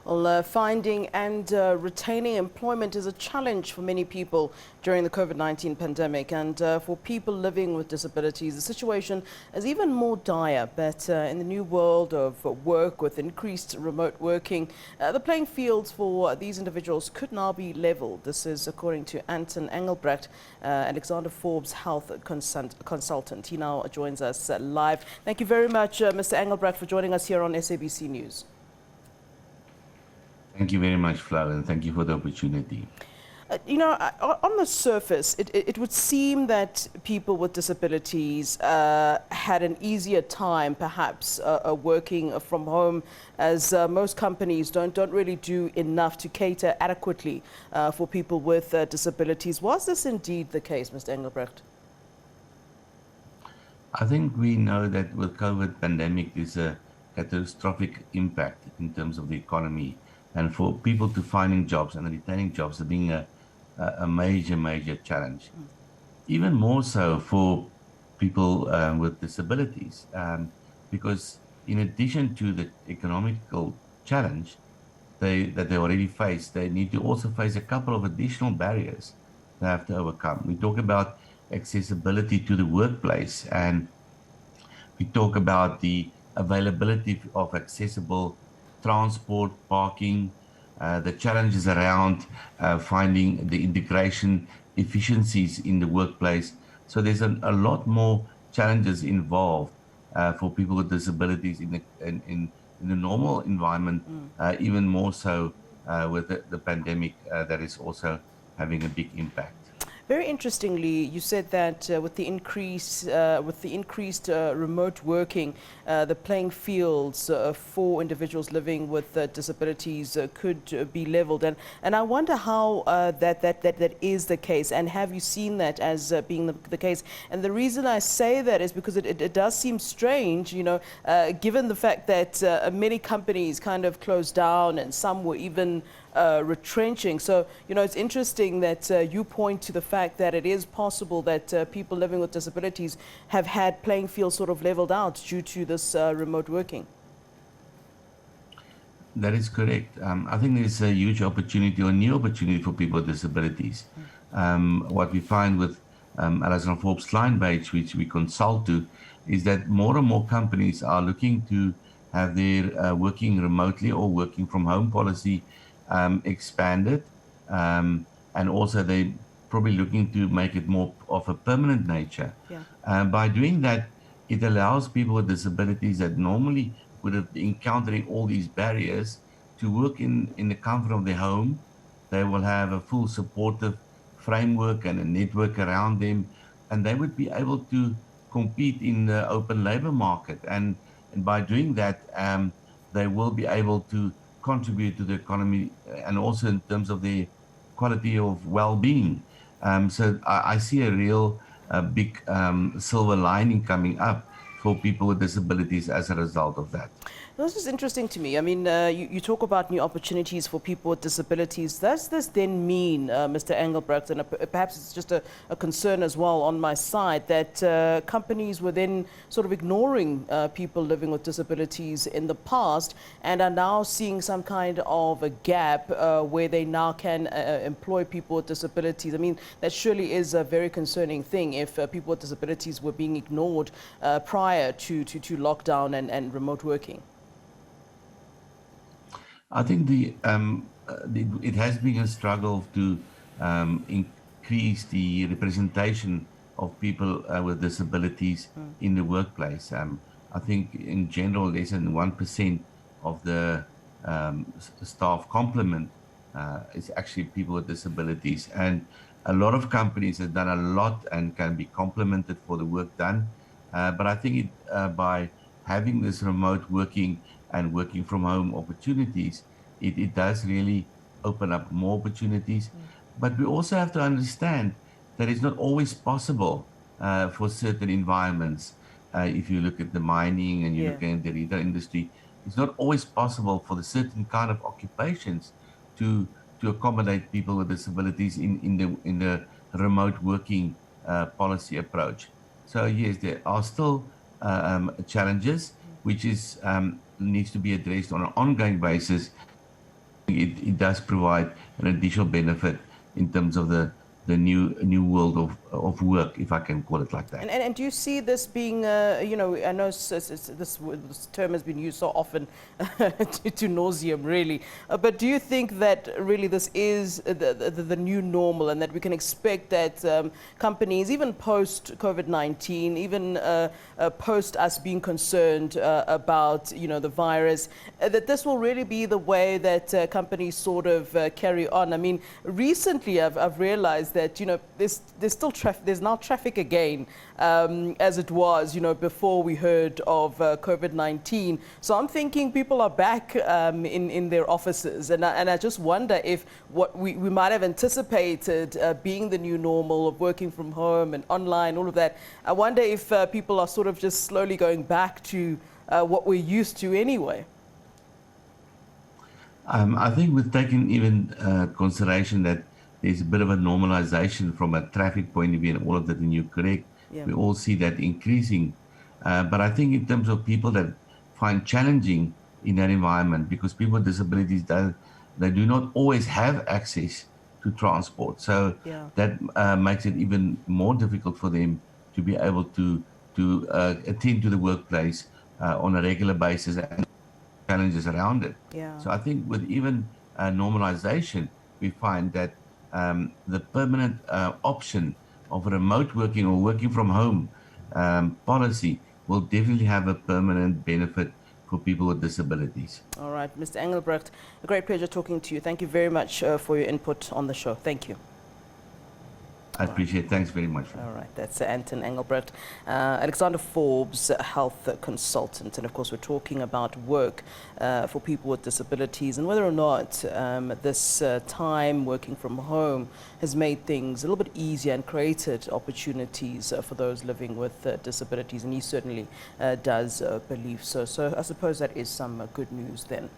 Well, finding and retaining employment is a challenge for many people during the COVID-19 pandemic. And for people living with disabilities, the situation is even more dire. But in the new world of work with increased remote working, the playing fields for these individuals could now be leveled. This is according to Anton Engelbrecht, Alexander Forbes Health consultant. He now joins us live. Thank you very much, Mr. Engelbrecht, for joining us here on SABC News. Thank you very much, Flo, and thank you for the opportunity. On the surface, it would seem that people with disabilities had an easier time, perhaps, working from home, as most companies don't really do enough to cater adequately for people with disabilities. Was this indeed the case, Mr. Engelbrecht? I think we know that with COVID pandemic, there's a catastrophic impact in terms of the economy. And for people to finding jobs and retaining jobs being a major challenge. Even more so for people with disabilities, because in addition to the economical challenge that they already face, they need to also face a couple of additional barriers they have to overcome. We talk about accessibility to the workplace, and we talk about the availability of accessible transport, parking, the challenges around finding the integration efficiencies in the workplace. So there's a lot more challenges involved for people with disabilities in the normal environment, even more so with the pandemic that is also having a big impact. Very interestingly, you said that with the increased remote working, the playing fields for individuals living with disabilities could be leveled, and I wonder how that is the case, and have you seen that as being the case? And the reason I say that is because it does seem strange, given the fact that many companies kind of closed down and some were even retrenching. So, it's interesting that you point to the fact that it is possible that people living with disabilities have had playing fields sort of leveled out due to this remote working. That is correct. I think there's a huge opportunity or new opportunity for people with disabilities. What we find with Alexander Forbes client base, which we consult to, is that more and more companies are looking to have their working remotely or working from home policy expanded, and also they probably looking to make it more of a permanent nature. Yeah. By doing that, it allows people with disabilities that normally would have been encountering all these barriers to work in the comfort of their home. They will have a full supportive framework and a network around them, and they would be able to compete in the open labor market. And by doing that, they will be able to contribute to the economy and also in terms of the quality of well-being. So I see a real big silver lining coming up for people with disabilities as a result of that. This is interesting to me. I mean, you talk about new opportunities for people with disabilities. Does this then mean, Mr. Engelbrecht, and perhaps it's just a concern as well on my side, that companies were then sort of ignoring people living with disabilities in the past and are now seeing some kind of a gap where they now can employ people with disabilities? I mean, that surely is a very concerning thing if people with disabilities were being ignored prior to lockdown and remote working. I think it has been a struggle to increase the representation of people with disabilities in the workplace. I think in general, less than 1% of the staff complement is actually people with disabilities. And a lot of companies have done a lot and can be complimented for the work done. But I think by having this remote working and working from home opportunities, it does really open up more opportunities. But we also have to understand that it's not always possible for certain environments. If you look at the mining and you look at the retail industry, it's not always possible for the certain kind of occupations to accommodate people with disabilities in the remote working policy approach. So yes, there are still challenges, which is needs to be addressed on an ongoing basis. it does provide an additional benefit in terms of the new world of work, if I can call it like that. And do you see this being, you know, I know this term has been used so often to nauseam, really, but do you think that really this is the new normal, and that we can expect that companies, even post COVID-19, even post us being concerned about, you know, the virus, that this will really be the way that companies sort of carry on? I mean, recently I've realized that, you know, there's still there's now traffic again, as it was, you know, before we heard of COVID-19. So I'm thinking people are back in their offices, and I just wonder if what we might have anticipated being the new normal of working from home and online, all of that, I wonder if people are sort of just slowly going back to what we're used to anyway. I think we've taken even consideration that there's a bit of a normalization from a traffic point of view and all of that, and you're correct. Yeah. We all see that increasing. But I think in terms of people that find challenging in that environment, because people with disabilities, they do not always have access to transport. So Yeah. that makes it even more difficult for them to be able to attend to the workplace on a regular basis, and challenges around it. Yeah. So I think with even normalization, we find that the permanent option of remote working or working from home policy will definitely have a permanent benefit for people with disabilities. All right, Mr. Engelbrecht, a great pleasure talking to you. Thank you very much for your input on the show. Thank you. I appreciate it. Thanks very much. All right, that's Anton Engelbrecht, Alexander Forbes Health consultant. And of course, we're talking about work for people with disabilities, and whether or not this time working from home has made things a little bit easier and created opportunities for those living with disabilities. And he certainly does believe so. So I suppose that is some good news then.